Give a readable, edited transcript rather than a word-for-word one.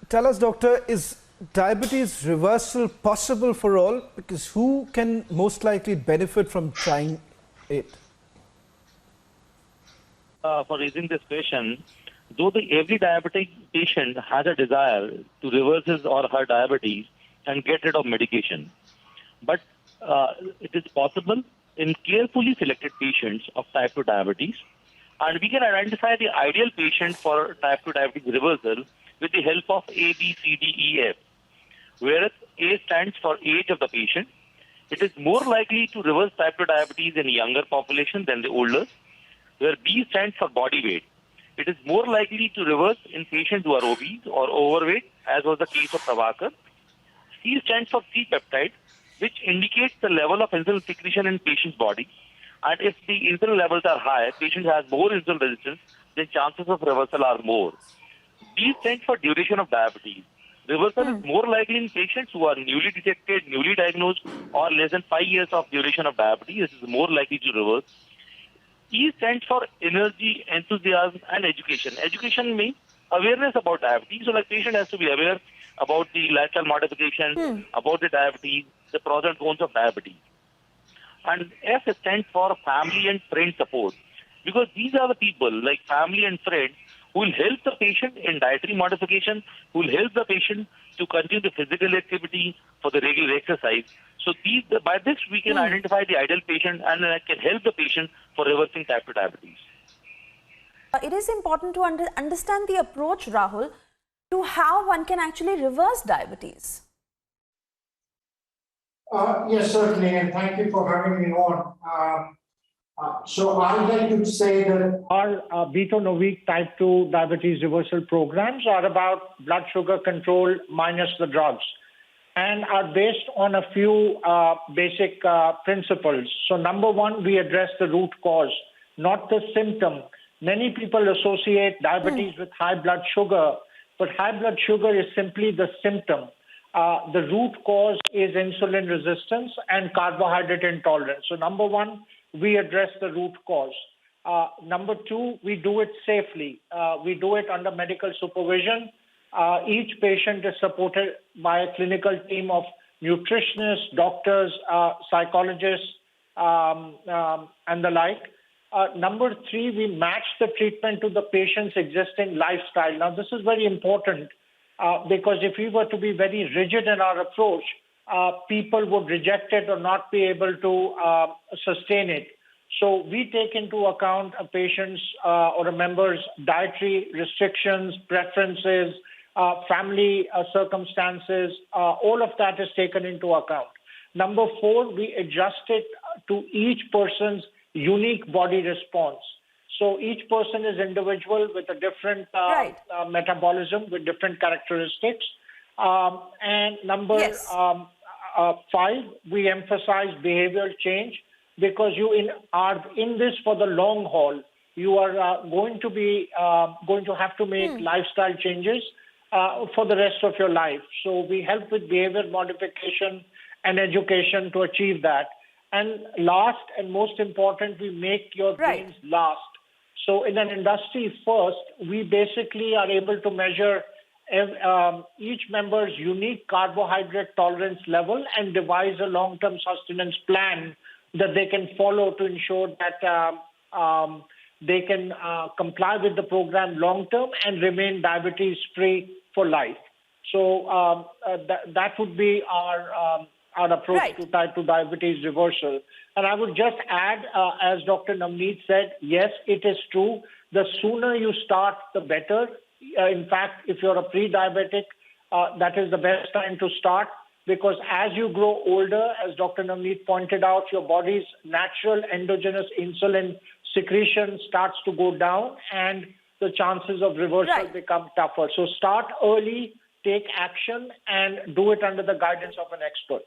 tell us, doctor, is diabetes reversal possible for all? Because who can most likely benefit from trying it? For raising this question, though every diabetic patient has a desire to reverse his or her diabetes and get rid of medication, but it is possible in carefully selected patients of type 2 diabetes, and we can identify the ideal patient for type 2 diabetes reversal with the help of A, B, C, D, E, F. Whereas A stands for age of the patient, it is more likely to reverse type 2 diabetes in younger population than the older. Where B stands for body weight, it is more likely to reverse in patients who are obese or overweight, as was the case of Prabhakar. C stands for C-peptide, which indicates the level of insulin secretion in patient's body. And if the insulin levels are high, patient has more insulin resistance, then chances of reversal are more. D stands for duration of diabetes. Reversal is more likely in patients who are newly detected, newly diagnosed, or less than 5 years of duration of diabetes. This is more likely to reverse. E stands for energy, enthusiasm, and education. Education means awareness about diabetes. So, like, patient has to be aware about the lifestyle modification, about the diabetes, the pros and cons of diabetes. And F stands for family and friend support, because these are the people, like family and friends, who will help the patient in dietary modification, who will help the patient to continue the physical activity for the regular exercise. So by this we can identify the ideal patient and can help the patient for reversing type 2 diabetes. It is important to understand the approach, Rahul, to how one can actually reverse diabetes. Yes, certainly, and thank you for having me on. So I'd like to say that our BeatO Novique type 2 diabetes reversal programs are about blood sugar control minus the drugs, and are based on a few basic principles. So number one, we address the root cause, not the symptom. Many people associate diabetes with high blood sugar, but high blood sugar is simply the symptom. The root cause is insulin resistance and carbohydrate intolerance. So number one, we address the root cause. Number two, we do it safely. We do it under medical supervision. Each patient is supported by a clinical team of nutritionists, doctors, psychologists, and the like. Number three, we match the treatment to the patient's existing lifestyle. Now, this is very important because if we were to be very rigid in our approach, people would reject it or not be able to sustain it. So we take into account a patient's or a member's dietary restrictions, preferences, family circumstances. All of that is taken into account. Number four, we adjust it to each person's unique body response. So each person is individual with a different metabolism, with different characteristics. And number five, we emphasize behavioral change, because you are in this for the long haul. You are going to have to make lifestyle changes for the rest of your life. So we help with behavior modification and education to achieve that. And last and most important, we make your gains last. So in an industry first, we basically are able to measure each member's unique carbohydrate tolerance level and devise a long-term sustenance plan that they can follow to ensure that they can comply with the program long-term and remain diabetes-free for life. So that would be our approach to type 2 diabetes reversal. And I would just add, as Dr. Navneet said, yes, it is true. The sooner you start, the better. In fact, if you're a pre-diabetic, that is the best time to start, because as you grow older, as Dr. Navneet pointed out, your body's natural endogenous insulin secretion starts to go down and the chances of reversal become tougher. So start early, take action, and do it under the guidance of an expert.